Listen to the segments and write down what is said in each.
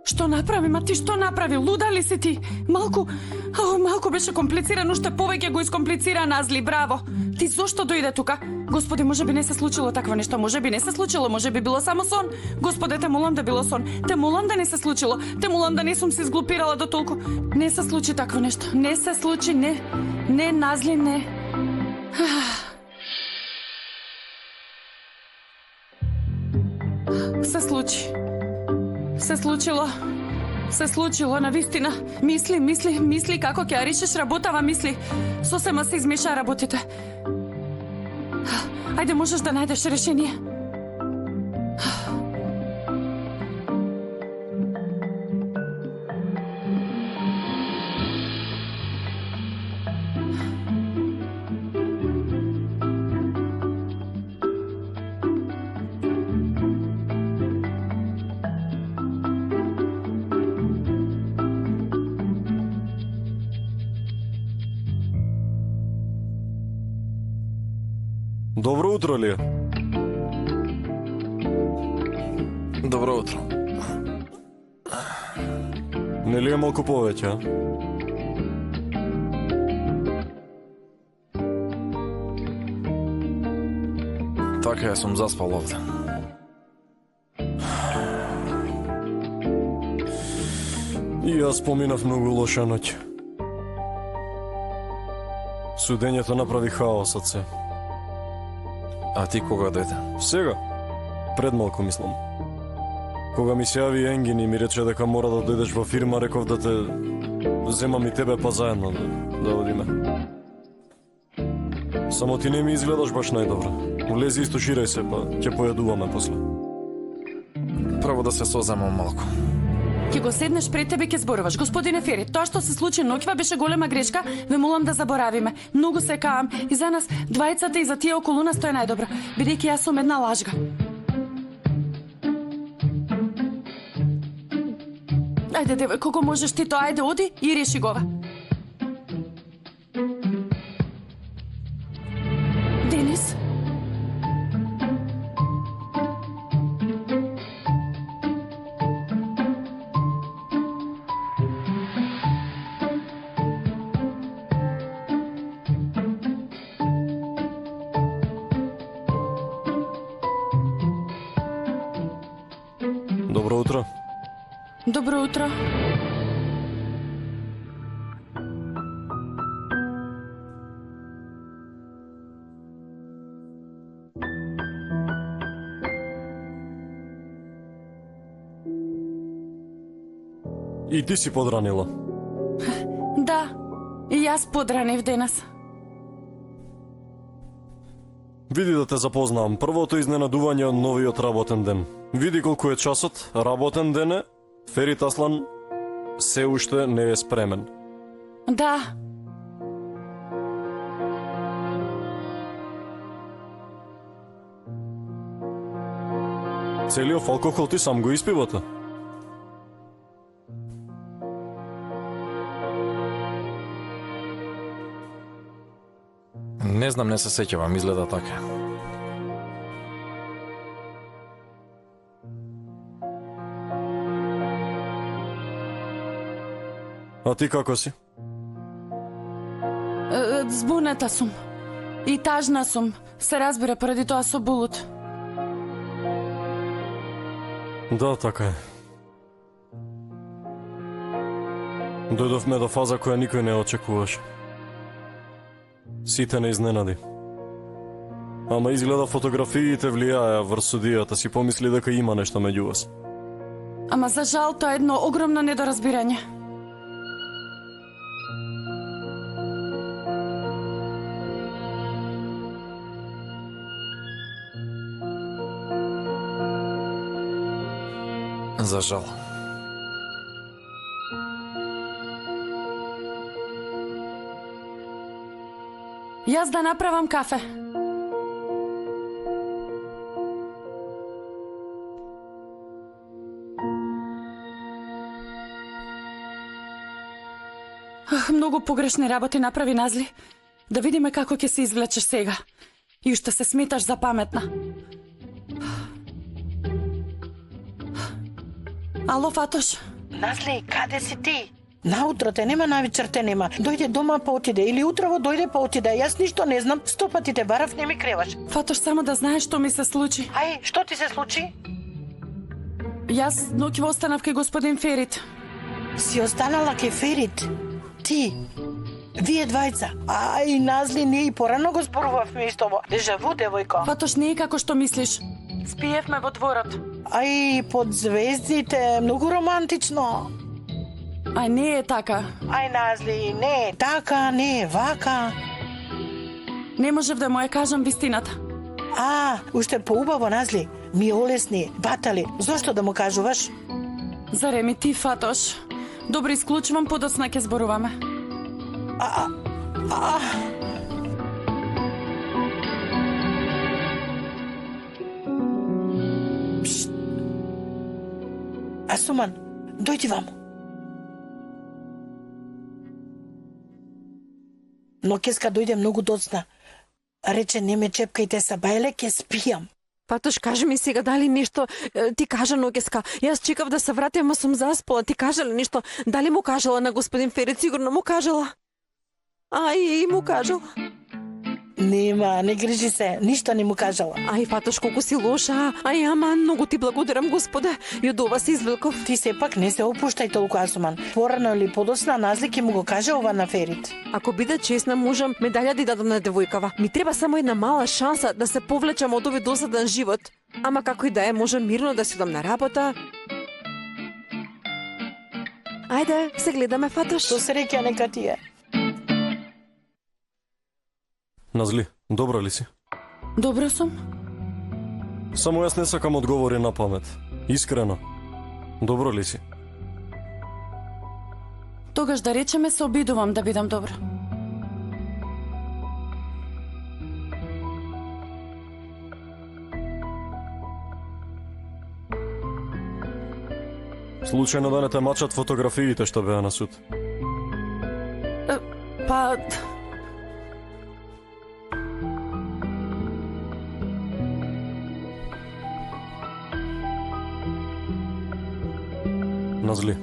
Што направи, ма ти што направи? Луда ли си ти? Малку беше комплицирано, уште повеќе го искомплицира Назли, браво. Ти зошто дојде тука? Господи, можеби не се случило такво нешто, можеби не се случило, можеби било само сон. Господе, те молам да било сон. Те молам да не се случило. Те молам да не сум се изглупирала до толку. Не се случи такво нешто. Не се случи, не. Не, Назли, не. Се случи. Се случило, навистина. Мисли како ќе ја решиш работава, мисли. Сосема се измеша работите. Ајде, можеш да најдеш решение. Добро утро ли е? Добро утро. Нели е малку повеќе, а? Така ја сум заспал овде. И јас поминав многу лоша ноќ. Судењето направи хаос од се. А ти кога дојде? Сега, пред малку мислам. Кога ми се јави Енгин и ми рече дека мора да дојдеш во фирма, реков да те земам и тебе па заедно да одиме. Само ти не ми изгледаш баш најдобро. Влези и стуширај се, па ќе појадуваме после. Право да се соземам малку. Ќе го седнеш пред тебе ќе зборуваш. Господине Фери, тоа што се случи ноќва беше голема грешка, ве молам да заборавиме. Многу се каам и за нас двајцата и за тие околу нас тоа е најдобро, бидејќи јас сум една лажга. Ајде, девој, кога можеш ти тоа, ајде оди и реши го ова. Денис? Добро утро. Добро утро. И ти си подранила. Да, и јас подранив денес. Види да те запознавам. Првото изненадување од новиот работен ден. Види колку е часот, работен ден е, Ферит Аслан се уште не е спремен. Да. Целиот алкохол ти сам го испивате? Не знам, не се сеќавам, изгледа така. А ти како си? Збунета сум. И тажна сум. Се разбира, поради тоа со булут. Да, така е. Дојдовме до фаза која никој не очекуваше. Сите не изненади. Ама изгледа фотографиите влијаја врз судијата, си помисли дека има нешто меѓу вас. Ама за жал тоа е едно огромно недоразбирање. За жал. Јас да направам кафе. Многу погрешни работи направи Назли. Да видиме како ќе се извлечеш сега. И уште се сметаш за паметна. Ало, Фатош. Назли, каде си ти? Наутро те нема, навечер те нема. Дојде дома па отиде или утрово дојде па отиде. Јас ништо не знам, 100 пати те барав, не ми креваш. Фатош, само да знаеш што ми се случи. Ај, што ти се случи? Јас ноќ останав кај господин Ферит. Си останала ке Ферит? Ти? Вие двајца? Ај, Назли, ние и порано го зборувавме истово. Дежаву, девојко. Фатош, не е како што мислиш. Спиевме во дворот. Ај, под звездите, многу романтично. Ај, не е така. Ај, Назли, не е така, не е вака. Не можев да му ја кажам вистината. Уште поубаво, Назли. Ми олесни, батали. Зошто да му кажуваш? Зареми ти, Фатош. Добро, исклучувам, подоцна ќе зборуваме. Асуман, дојди ваму. Но кеска дојде многу доцна. Рече, не ме чепкајте са бајле, ке спијам. Фатош, кажи ми сега дали нешто ти кажа Ноќеска. Јас чекав да се врати, ама сум заспала. Ти кажа ли нешто? Дали му кажала на господин Ферит? Сигурно му кажала. И му кажала. Нема, не грижи се, ништо не му кажала. Фатош, колку си лоша. Ама, многу ти благодарам, Господе. И од ова се извлеков. Ти сепак не се опуштај толку, Асуман. Порано или подоцна Назли ќе му го каже ова на Ферит. Ако биде честна, можам медаља да дадам на девојкава. Ми треба само една мала шанса да се повлечам од овој досаден живот. Ама како и да е, можам мирно да си одам на работа. Ајде, се гледаме, Фатош. Со среќа нека ти е. Назли, добра ли си? Добро сум. Само јас не сакам одговори на памет. Искрено. Добро ли си? Тогаш да речеме се обидувам да бидам добро. Случајно да не те мачат фотографиите што беа на суд? Па... Назли.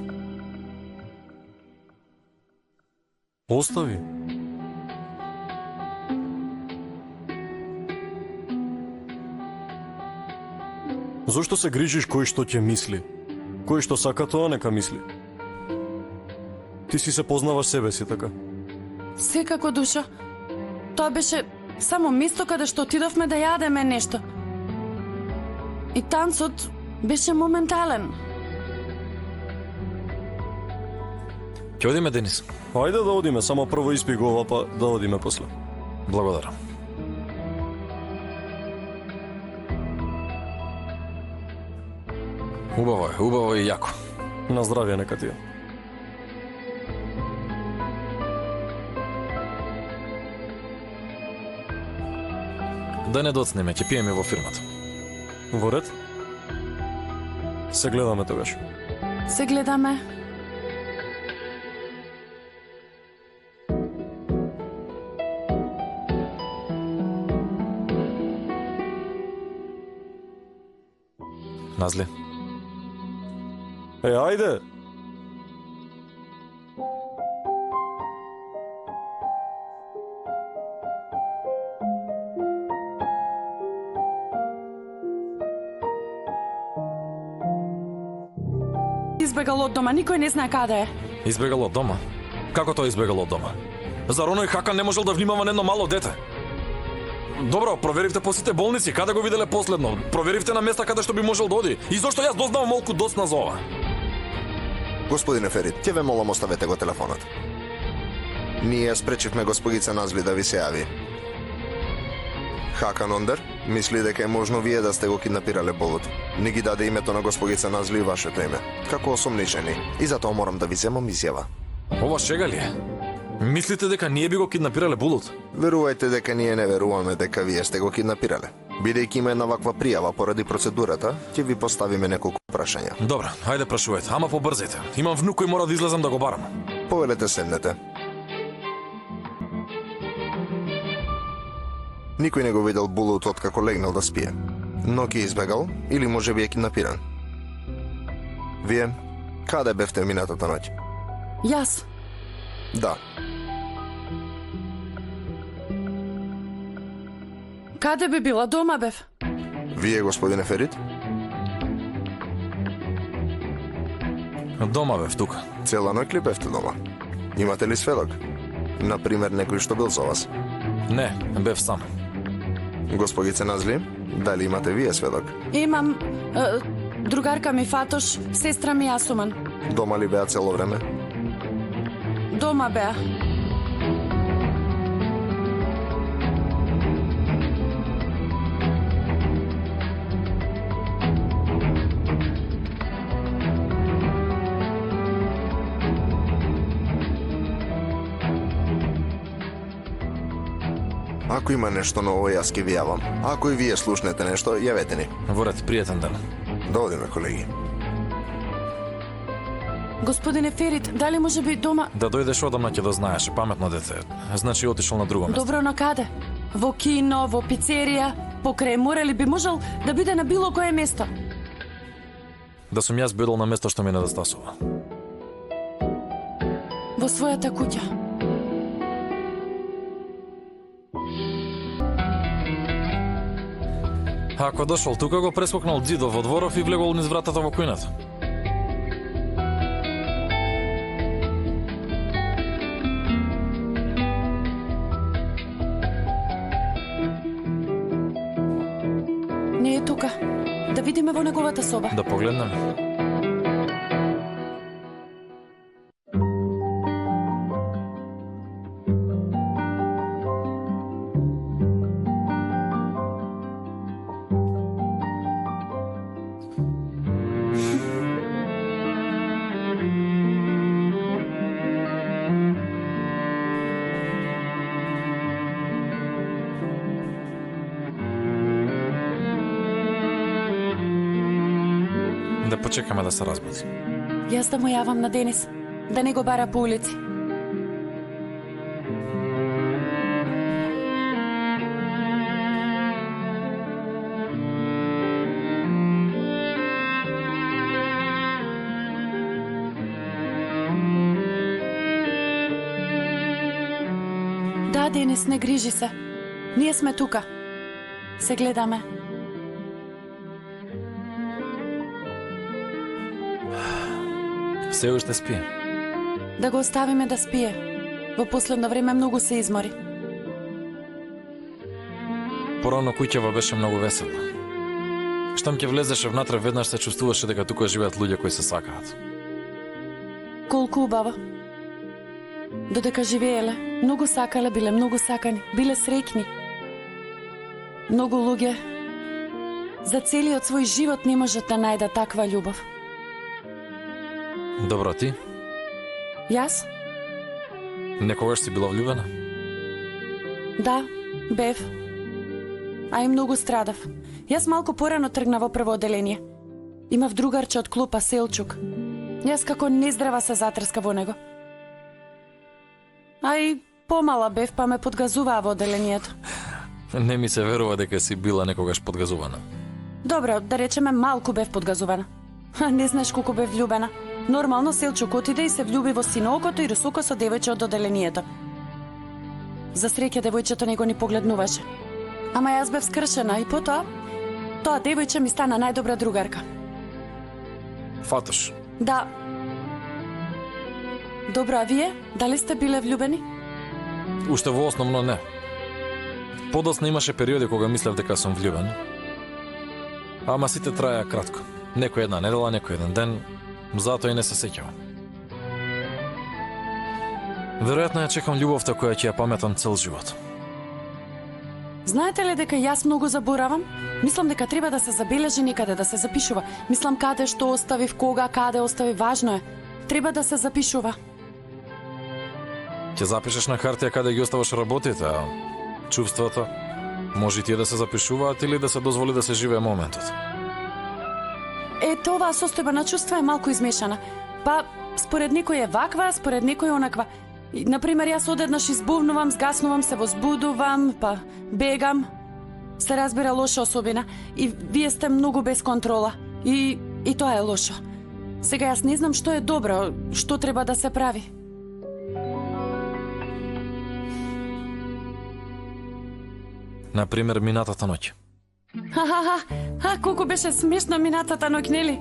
Остави. Зошто се грижиш кој што ќе мисли? Кој што сака тоа нека мисли. Ти си се познаваш себе си, така? Секако, душа. Тоа беше само место каде што отидовме да јадеме нешто. И танцот беше моментален. Ќе одиме, Денис? Ајде да одиме, само прво испи го ова, па да одиме после. Благодарам. Убаво и јако. На здравје нека ти е. Да не доцнеме, ќе пиеме во фирмата. Во ред? Се гледаме тогаш. Се гледаме. Назли. Ајде! Избегал од дома, никој не знае каде е. Избегал од дома? Како тоа избегал од дома? Зар оној Хакан не можел да внимава на едно мало дете? Добро, проверивте по сите болници, каде го виделе последно? Проверивте на места каде што би можел да оди? И зошто јас дознавам малку доцна за ова? Господине Ферит, ќе ве молам оставете го телефонот. Ние спречивме господица Назли да ви се јави. Хакан Ондер мисли дека е можно вие да сте го киднапирале Болут. Не ги даде името на господица Назли и вашето име, како осомничени. И затоа морам да ви земам изјава. Ова шега ли е? Мислите дека ние би го киднапирале Булут? Верувајте дека ние не веруваме дека вие сте го киднапирале. Бидејќи има една ваква пријава поради процедурата, ќе ви поставиме неколку прашања. Добро, хајде прашувајте, ама побрзете. Имам внук кој мора да излезам да го барам. Повелете, седнете. Никој не го видел Булут откако легнал да спие. Но ќе избегал или може би е киднапиран. Вие, Каде бевте минатата ноќ? Јас. Да. Каде би била? Дома бев. Вие, господине Ферит? Дома бев тука. Цела ноќ ли бевте дома? Имате ли сведок? Например, некој што бил со вас? Не, бев сам. Госпогице Назли, дали имате вие сведок? Имам другарка ми Фатош, сестра ми Асуман. Дома ли беа цело време? Дома беа. Ако има нешто ново, јас ќе ви јавам. Ако и вие слушнете нешто, јавете ни. Во ред, пријатен ден. Да одиме, колеги. Господине Ферит, дали може би дома... Да дојдеш одамна ќе да знаеш, паметно дете. Значи отишол на друго место. Добро, на каде? Во кино, во пицерија, покрај море ли би можел да биде на било кое место? Да сум јас бидел на место што ми недостасува. Во својата куќа. Ако дошол тука, го прескокнал ѕидов во дворов и влегол низ вратата во кујната. Не е тука. Да видиме во неговата соба. Да погледнем. Да почекаме да се разбуди. Јас да му јавам на Денис, да не го бара по улици. Да, Денис, не грижи се. Ние сме тука. Се гледаме. Се уште спи. Да го оставиме да спие. Во последно време многу се измори. Порано куќава беше многу весела. Штом ќе влезеше внатре, веднаш се чувствуваше дека тука живеат луѓе кои се сакаат. Колку убаво. Додека живееле, многу сакале, биле многу сакани, биле среќни. Многу луѓе за целиот свој живот не можат да најдат таква љубов. Добро, ти? Јас? Некогаш си била влюбена? Да, бев. А и многу страдав. Јас малку порано тргнав во прво оделение. Имав другарче од клупа Селчук. Јас како нездрава се затрска во него. А и помала бев, па ме подгазуваа во оделението. Не ми се верува дека си била некогаш подгазувана. Добро, да речеме малку бев подгазувана. Не знаеш колку бев влюбена. Нормално Селчук отиде и се влюби во синоокото и русоко со девојче од оделението. За среќа девојчето не го ни погледнуваше. Ама јас бев скршена и потоа, тоа девојче ми стана најдобра другарка. Фатош. Да. Добро, а вие? Дали сте биле влюбени? Уште во основно не. Подоцна имаше периоди кога мислев дека сум влюбен. Ама сите траја кратко. Некој една недела, некој еден ден, затоа и не се сеќавам. Веројатно ја чекам љубовта која ќе ја паметам цел живот. Знаете ли дека јас многу заборавам? Мислам дека треба да се забележи некаде, да се запишува. Мислам каде, што оставив, кога, каде оставив, важно е. Треба да се запишува. Ќе запишеш на хартија каде ги оставаш работите, а чувствата може и тие да се запишуваат или да се дозволи да се живее моментот. Ето, оваа состојба на чувства е малку измешана. Па, според некој е ваква, според некој е онаква. Например, јас одеднаш избувнувам, згаснувам, се возбудувам, па бегам. Се разбира лоша особина. И вие сте многу без контрола. И тоа е лошо. Сега јас не знам што е добро, што треба да се прави. Например, минатата ноќ. Колку беше смешно минатата ноќ, нели?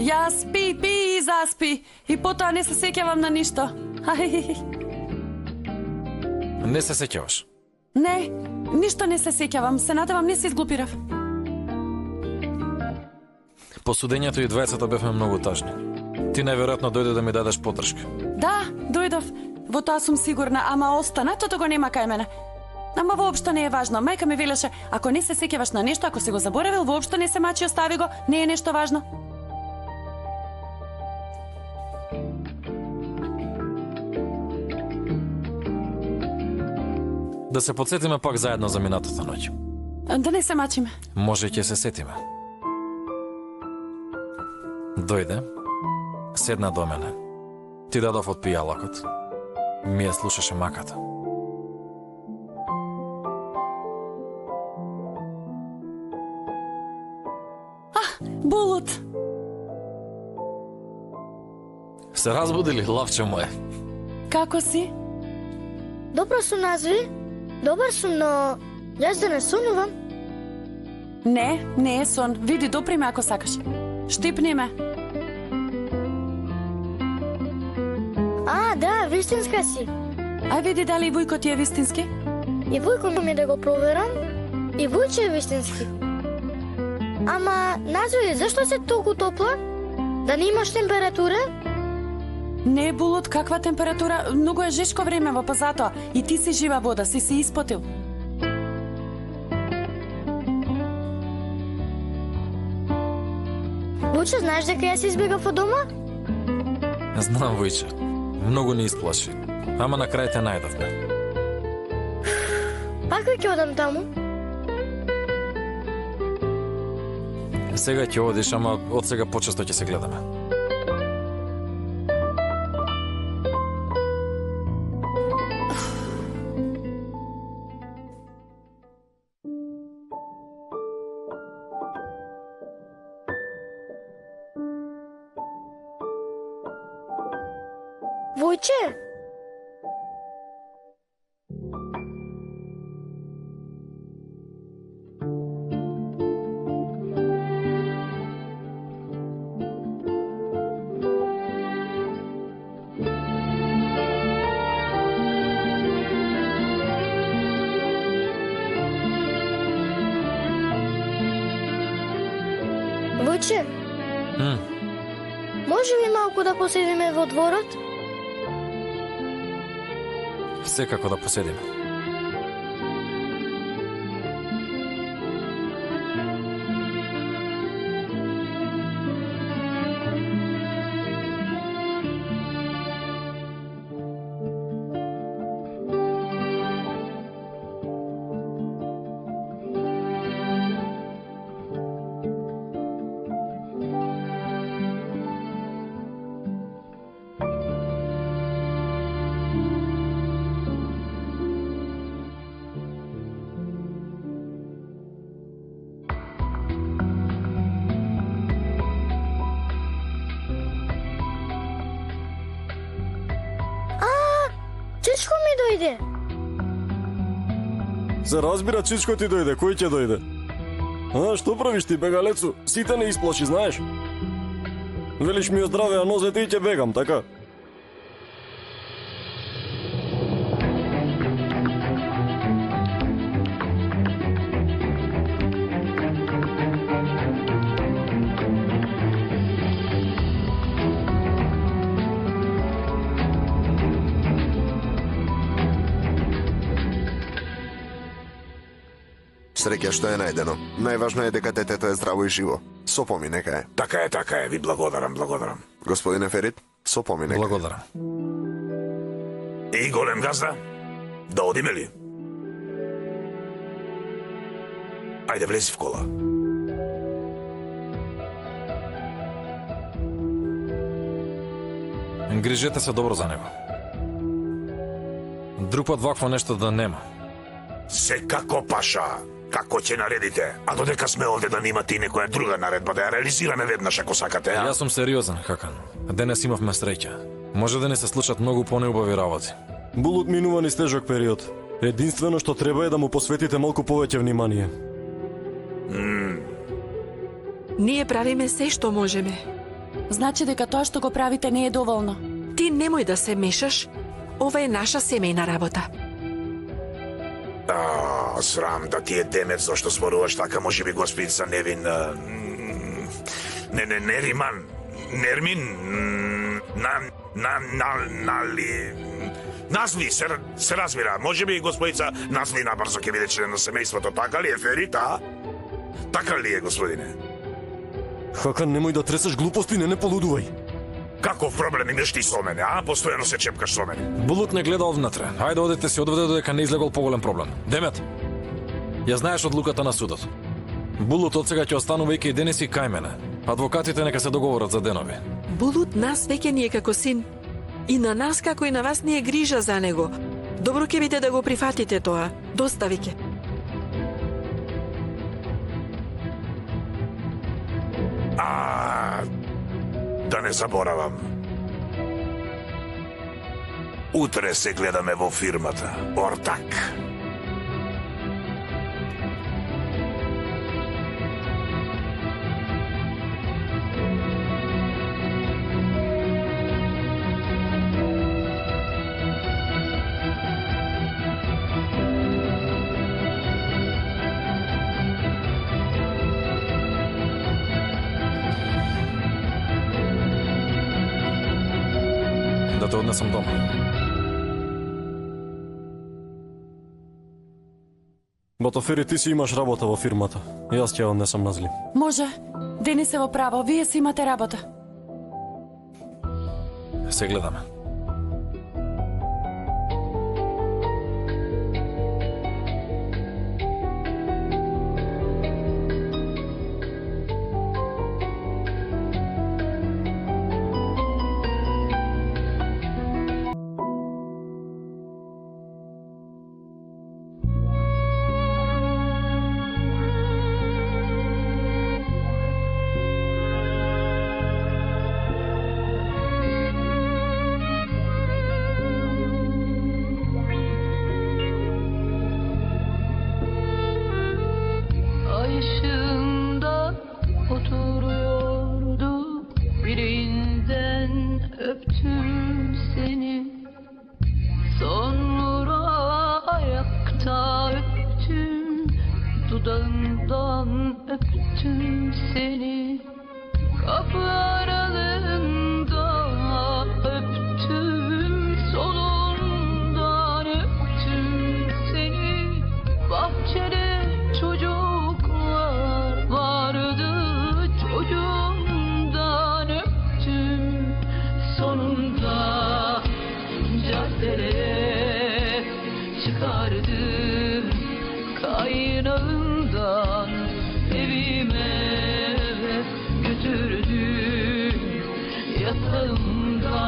Јас спи и заспи, и потоа не се сеќавам на ништо. Не се сеќаваш. Не, ништо не се сеќавам, се надевам не се изглупирав. По судењето и двајцата бевме многу тажни. Ти најверојатно дојде да ми дадеш поддршка. Да, дојдов, во тоа сум сигурна, ама останатото го нема кај мене. Ама воопшто не е важно. Мајка ми велеше, ако не се сеќаваш на нешто, ако си го заборавил, воопшто не се мачи, остави го, не е нешто важно. Да се подсетиме пак заедно за минатата ноќ. Да не се мачиме. Може ќе се сетиме. Дојде, седна до мене. Ти дадов од пијалакот. Ми ја слушаше маката. Булут. Се разбудили, лавче моје? Како си? Добро сум, Назли. Добар сум, но јас да не сонувам. Не е сон. Види, допри ме ако сакаш. Штипни ме. Да, вистинска си. Ај види дали и Вујко ти е вистински. И Вујко ми да го проверам. И Вујче е вистински. Ама, Назли, зашто се толку топла? Да не имаш температура? Не, Булут, каква температура? Многу е жешко време во позатоа. И ти си жива вода, си се испотил. Вујче, знаеш дека јас избегав од дома? Знам, Вујче. Многу не исплаши. Ама на крај те најдовме. Пак ќе одам таму? Сега ќе одиш, ама од сега почесто ќе се гледаме. Вујче? Вујче? Може ли малку да поседиме во дворот? Секако да поседиме. Чичко ми дојде. Се разбира, Чичко ти дојде, кој ќе дојде? Што правиш ти, бегалецу? Сите не исплаши, знаеш? Велиш ми оздраве, а нозете и ќе бегам, така? Среќа што е најдено. Најважно е дека детето е здраво и живо. Сопоми нека е. Така е, ви благодарам. Господине Ферит, сопоми нека е. Благодарам. И голем газда, да одиме ли? Ајде, влези в кола. Грижете се добро за него. Друг пат вакво нешто да нема. Секако, паша. Како ќе наредите? А додека сме овде да немате и некоја друга наредба да ја реализираме веднаш ако сакате, а? Јас сум сериозен, Хакан. Денес имавме среќа. Може да не се случат многу понеубави работи. Булут минува низ тежок период. Единствено што треба е да му посветите малку повеќе внимание. Ние правиме се што можеме. Значи дека тоа што го правите не е доволно. Ти немој да се мешаш. Ова е наша семејна работа. Срам да ти е Демет зашто зборуваш така, можеби господица Невин... Нериман... Нермин... Нали... Назли, се разбира. Можеби господица Назли набрзо ќе биде член на семејството. Така ли е, Ферит, а? Така ли е, господине? Хакан, немој да тресеш глупости, не полудувај. Каков проблем имаш ти со мене, а? Постојано се чепкаш со мене. Булут не гледа овнатре. Хајде одете си одведе додека не излегол поголем проблем. Демет, ја знаеш одлуката на судот. Булут од сега ќе останува и денес и кај мене. Адвокатите нека се договорат за денови. Булут нас веќе ни е како син. И на нас како и на вас ни е грижа за него. Добро ќе биде да го прифатите тоа. Доста веќе. Да не заборавам. Утре се гледаме во фирмата. Ортак. Да те однесам дома. Батофери, ти си имаш работа во фирмата. Јас ќе ја однесам Назли. Може. Денис е во право, вие си имате работа. Се гледаме. Ay ışığında oturuyordu, birinden öptüm seni. Sonra ayakta öptüm, dudağından öptüm seni. Kapı aralığında öptüm, solundan öptüm seni. Bahçede çocuklar vardı, çocuğumdan öptüm. Sonunda caddelere çıkardım, kaynağımdan evime götürdüm. Yatağımda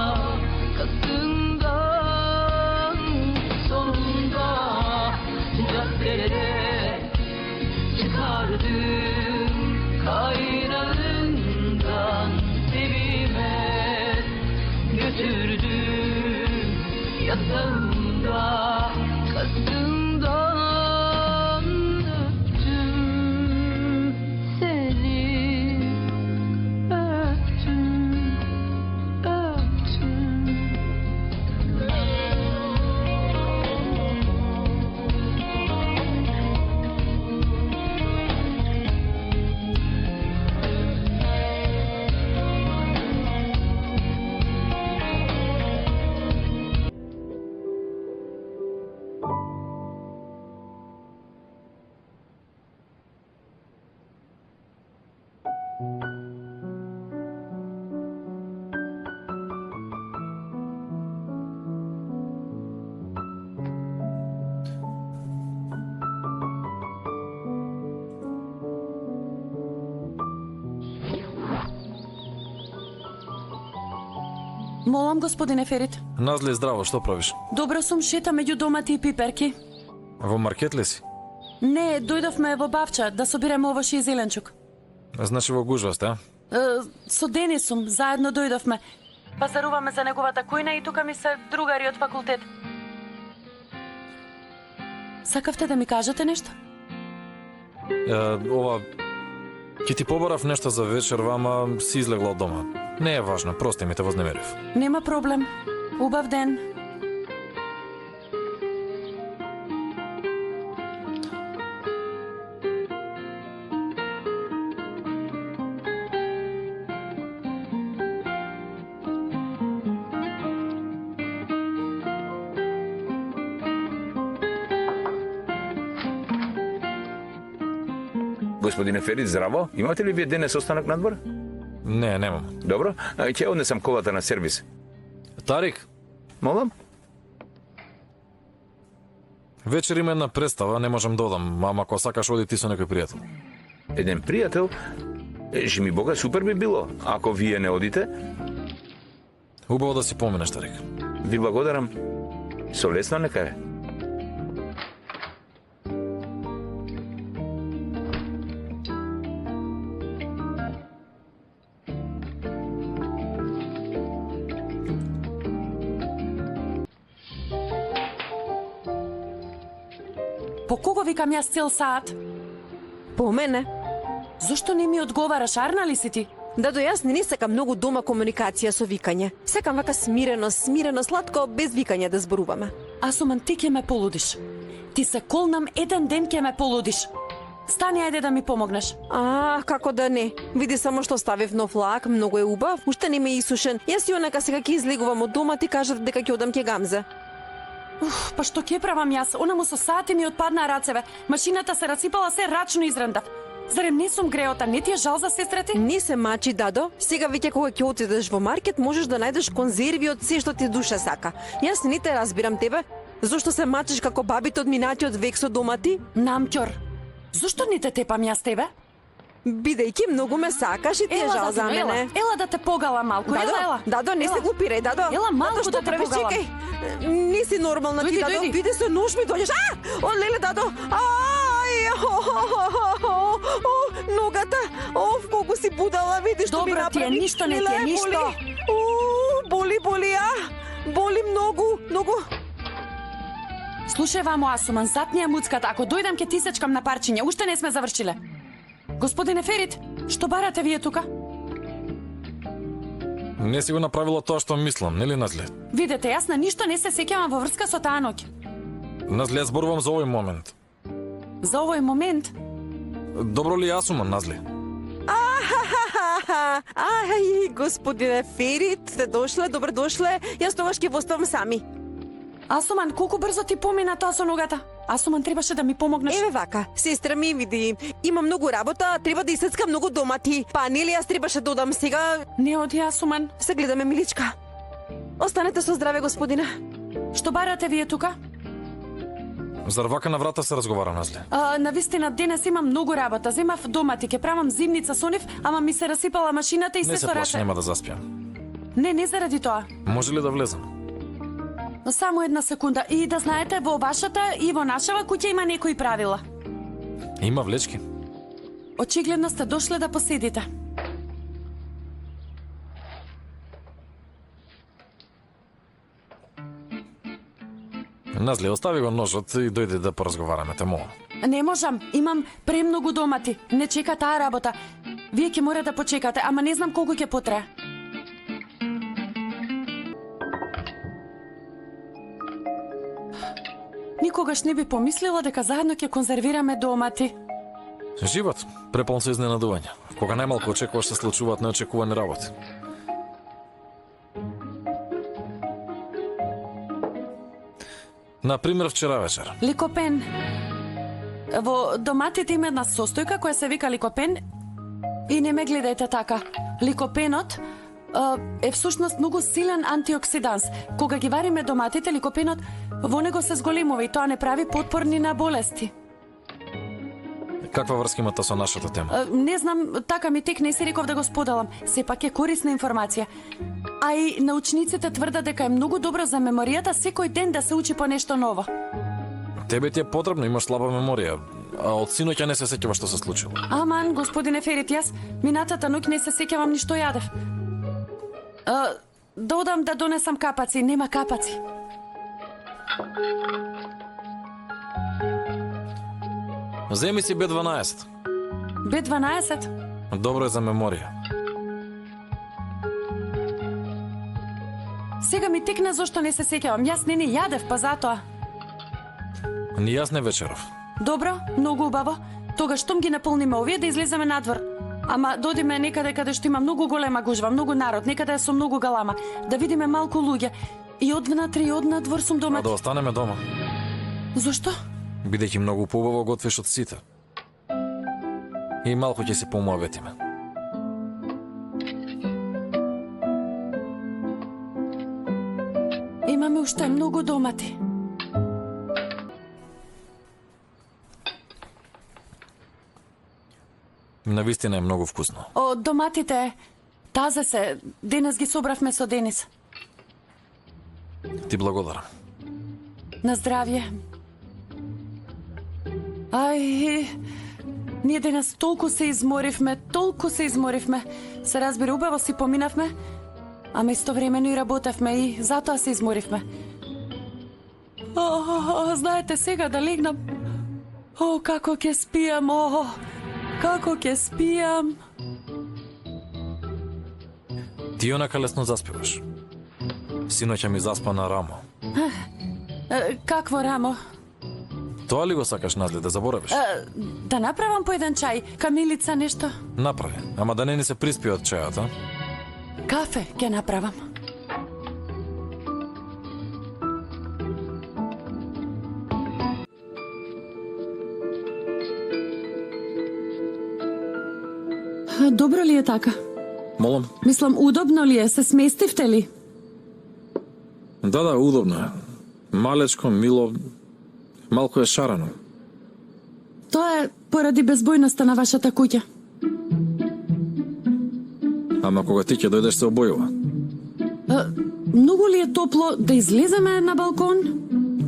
kasından, sonunda caddelere çıkardım, kaynağından evime götürdüm. Yatağımda kasından öptüm seni, öptüm, öptüm. Молам, господине Ферит. Назли, здраво, што правиш? Добро сум, шета меѓу домати и пиперки. Во маркет ли си? Не, дојдовме во Бавча да собираме овошје и зеленчук. Значи во гужва сте, а? Со Денисум заедно дојдовме. Пазаруваме за неговата кујна и тука ми се другари од факултет. Сакавте да ми кажете нешто? Ова... Ке ти побарав нешто за вечер, ама си излегла од дома. Не е важно, прости ми, те вознемерив. Нема проблем. Убав ден. Господине Ферит, здраво. Имате ли вие денес останок надвор? Не, немам. Добро. Ќе однесам колата на сервис. Тарик, Молам? вечер има една представа, не можам да одам, ама ако сакаш оди ти со некој пријател. Еден пријател? Жми Бога, супер би било. Ако вие не одите, Убаво да си поминеш, Тарик. ви благодарам. Со лесно нека е. По кого викам јас цел саат? По мене. Зошто не ми одговараш, арна ли си ти? Дадо, јас не сакам многу дома комуникација со викање. Сакам вака смирено, сладко, без викање да зборуваме. Асуман, ти ќе ме полудиш. Ти се колнам еден ден ќе ме полудиш. Стани, ајде да ми помогнеш. Како да не. Види само што ставив нов лак, многу е убав, уште не ме исушен. Јас и онака сега ќе излегувам од дома, ти кажат дека ќе одам ке Гамзе. Па што ќе правам јас? Она му со сати ми отпадна рацеве. Машината се расипала, се рачно израндав. Зарем не сум греота, не ти е жал за сестра ти? Не се мачи, Дадо. Сега веќе кога ќе отидеш во маркет, можеш да најдеш конзерви од се што ти душа сака. Јас не те разбирам тебе. Зошто се мачиш како бабите од минатиот век со дома ти? Намќор. Зошто не те тепам јас тебе? Бидејќи многу ме сакаш и ти е жал за мене. Ела да те погала малку. Ела. Дадо, не се глупирај, Дадо. Ела малку Дадо, да што те правиш? погалам. Чекај. Не си нормална ти, Дадо. Дојди. Биде со нож ми дојдеш. Леле, Дадо. Ногата. Колку си будала, видиш што ми Добро ти е, направи. ништо не ти е, Леле, ништо. Боли, боли многу. Слушај вамо, Асуман, затнија муцката. Ако дојдам ке ти сечкам на парчиња. Уште не сме завршиле. Господине Ферит, што барате вие тука? Не си го направила тоа што мислам, нели, Назле? Видете, јас на ништо не се сеќавам во врска со таа ноќ. Назле, зборувам за овој момент. За овој момент, Добро ли Асуман, Назле? Ај, господине Ферит, сте дошле, добре дошле. Јас тогаш ќе оставам сами. Асуман, колку брзо ти помина тоа со ногата? Асуман, требаше да ми помогнеш. Еве вака, сестра ми, види, има многу работа, треба да исецка многу домати. Па нели јас требаше да одам сега. Не оди, Асуман. Се гледаме, миличка. Останете со здраве, господине. Што барате вие тука? Зар вака на врата се разговара, Назле? Навистина, денес имам многу работа. Земав домати, ке правам зимница со нив, ама ми се расипала машината и Не се се со плаши, раче. нема да заспиам. Не заради тоа. Може ли да влезам? Само една секунда. И да знаете, во вашата и во нашава куќа има некои правила. Има влечки. Очигледно сте дошле да поседите. Назле, остави го ножот и дојди да поразговараме, те молам. Не можам, имам премногу домати. Не чека таа работа. Вие ќе мора да почекате, ама не знам колку ќе потрае. Никогаш не би помислила дека заедно ќе конзервираме домати. Живот, препон со изненадување. Кога најмалку очекуваш, се случуваат неочекувани работи. Например, вчера вечер. Ликопен. Во доматите има една состојка која се вика ликопен и не ме гледајте така. Ликопенот е всушност многу силен антиоксиданс. Кога ги вариме доматите, ликопенот во него се зголемува и тоа не прави потпорни на болести. Каква врска има тоа со нашата тема? Не знам, така ми текне и се реков да го споделам. Сепак е корисна информација. А и научниците тврдат дека е многу добро за меморијата секој ден да се учи по нешто ново. Тебе ти е потребно, имаш слаба меморија. А од синоќа не се сеќава што се случило. Аман, господине Ферит, јас минатата ноќ не се сеќавам ни што јадев. Да одам да донесам капаци, нема капаци. Земи си B12. B12? Добро е за меморија. Сега ми текна зошто не се сеќавам. Јас не јадев, па затоа. Ни јас не вечеров. Добро, многу убаво. Тогаш штом ги наполниме овие да излеземе надвор. Ама додиме некаде каде што има многу голема гужва, многу народ, некаде со многу галама, да видиме малку луѓе. И од внатре и од надвор сум дома. А да останеме дома. Зошто? Бидејќи многу поубаво готвиш од сите. И малку ќе се помуаветиме. Имаме уште многу домати. Навистина е многу вкусно. Од доматите таза се, денес ги собравме со Денис. Ти благодарам. На здравје. Ај, ние денес толку се изморивме. Се разбира, убаво си поминавме, ама истовремено и работевме и затоа се изморивме. Знаете, сега да легнам. Како ќе спијам, како ќе спијам. Ти онака лесно заспиваш. Синоќа ми заспа на рамо. Какво рамо? Тоа ли го сакаш, Назли, да заборавиш? Да направам по еден чај, камилица нешто. Направи, ама да не ни се приспи од чајот, а? Кафе ќе направам. Добро ли е така? Молам? Мислам, удобно ли е? Се сместивте ли? Да, удобно е. Малечко, мило, малку е шарено. Тоа е поради безбојноста на вашата куќа. Ама кога ти ќе дојдеш се обојува. Многу ли е топло да излеземе на балкон?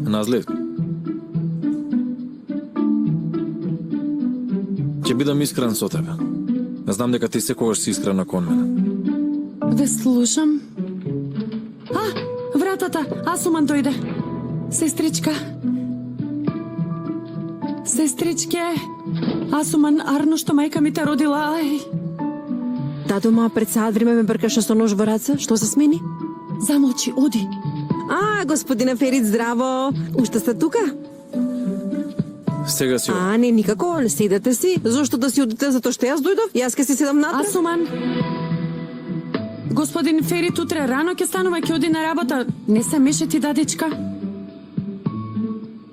Назли. Ќе бидам искрен со тебе. Знам дека ти секогаш си искрена кон мене. Ве слушам. Вратата, Асуман дојде. Сестричка. Сестричке. Асуман, арно што мајка ми те родила, ај. Тато, ма пред саат време ме бркаше со нож во раце. Што се смени? Замолчи, оди. Господине Ферит, здраво. Уште сте тука? Сега си. Не, никако, седете си. Зошто да си одите затоа што јас дојдов? Јас ке си седам натре. Асуман. Господин Ферит утре рано ќе станува, ќе оди на работа. Не се мешети, дадичка.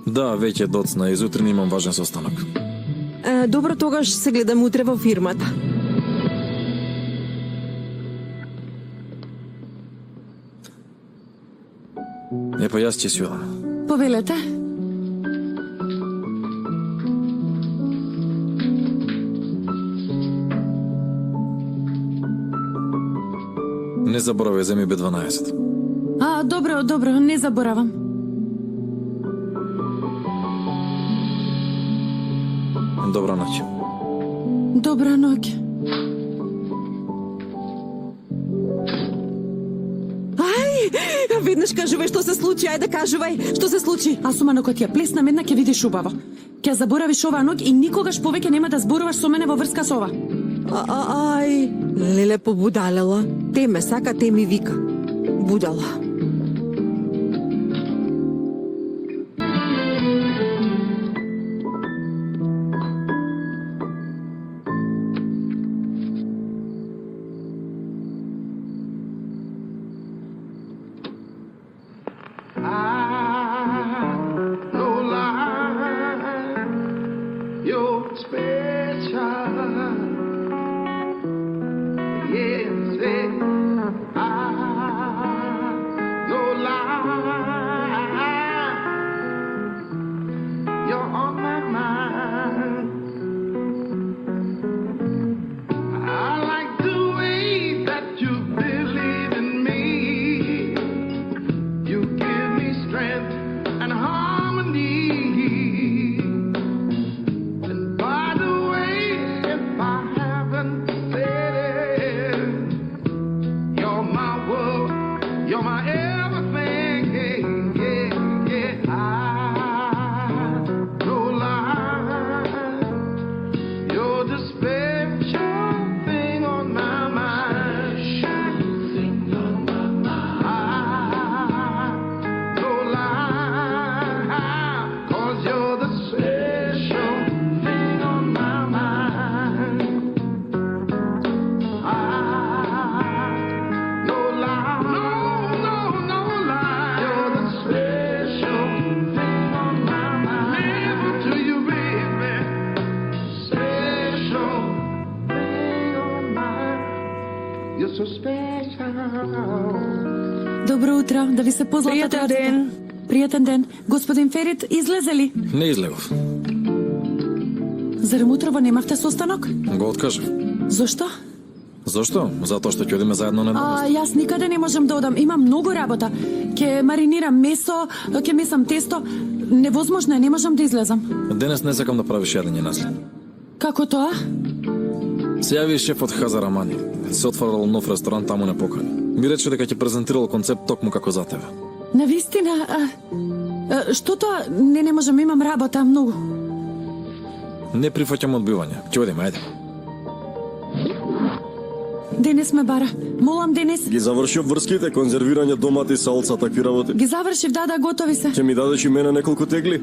Да, веќе доцна, изутрин имам важен состанок. Добро, тогаш се гледам утре во фирмата. Па јас ќе си одам. Повелете. Не заборавај, земи B12. Добро, не заборавам. Добра ноќ. Добра ноќ. Веднаш кажувај што се случи, ајде кажувај, што се случи? Асуман, ако ти ја плесна медна, ќе видиш убаво. Ќе заборавиш оваа ноќ и никогаш повеќе нема да зборуваш со мене во врска со ова. Леле побудалела. Те ме сака, те ми вика. Будала. you're the special thing on my mind. No lie, no lie. You're the special thing on my mind. Never to you, baby. Special thing on my mind. You're so special. Добро утро, да ви се позлата. Пријатен ден. Пријатен ден. Господин Ферит, излезе ли? Не излегов. Зарем утрово немавте состанок? Го откажав. Зошто? Зошто? Затоа што ќе одиме заедно на едно место. Јас никаде не можам да одам. Имам многу работа. Ќе маринирам месо, ќе месам тесто. Невозможно е, не можам да излезам. Денес не сакам да правиш јадење насли. Како тоа? Се јави шефот Хазар Амани. Се отворил нов ресторан таму на покани. Ми рече дека ќе презентирал концепт токму како за тебе. Навистина, што тоа? Не можам, имам работа многу. Не прифаќам одбивање. Ќе одиме, ајде. Денес ме бара. Молам, Денес. Ги завршив врските, конзервирање, домати, салца, такви работи. Ги завршив, да, готови се. Ќе ми дадеш и мене неколку тегли?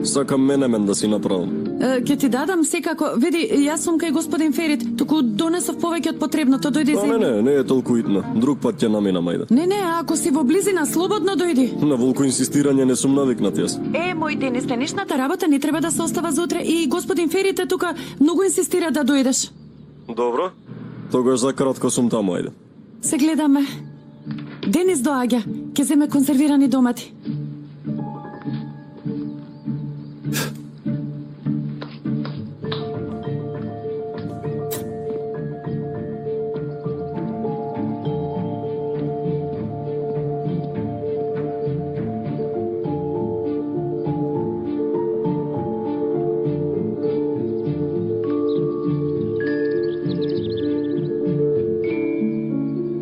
Сакам менемен да си направам. Ќе ти дадам секако. Види, јас сум кај господин Ферит. Туку донесов повеќе од потребното. Дојди земи. Не е толку итно. Друг пат ќе наминам, ајде. Не, ако си во близина, слободно дојди. На волко инсистирање не сум навикнат јас. Мој Денис, денешната работа не треба да се остава за утре и господин Ферит е тука многу инсистира да дојдеш. Добро. Тогаш за кратко сум таму, ајде. Се гледаме. Денис доаѓа. Ќе земе конзервирани домати.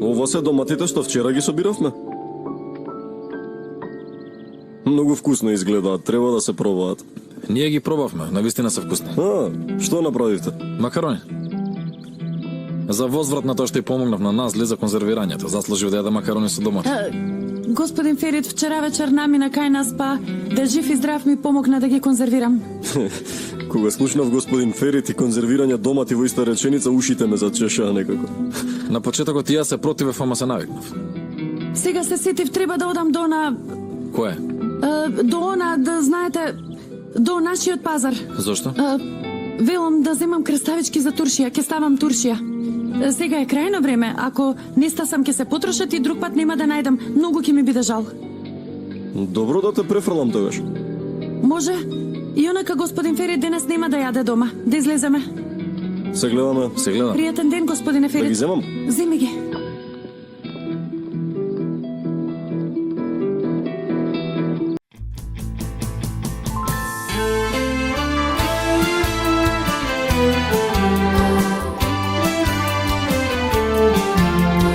Ова се доматите што вчера ги собиравме. Многу вкусно изгледаат, треба да се пробаат. Ние ги пробавме, навистина се вкусни. Што направивте? Макарони. За возврат на тоа што ја помогнав на нас за конзервирањето, заслужив да јаде макарони со домати. Господин Ферит вчера вечер намина кај нас, па да жив и здрав ми помогна да ги конзервирам. Кога слушнав господин Ферит и конзервирање домати во иста реченица, ушите ме зачешаа некако. На почетокот јас се противев, ама се навикнав. Сега се сетив, треба да одам до она... Кое? До она, да знаете, до нашиот пазар. Зошто? Велам да земам краставички за туршија, ќе ставам туршија. Сега е крајно време, ако не стасам ќе се потрошат и друг пат нема да најдам, многу ќе ми биде жал. Добро да те префрлам тогаш. Може. И онака господин Ферит денес нема да јаде дома. Да излеземе. Се гледаме. Се гледаме. Пријатен ден, господине Ферит. Да ги земам? Земи ги.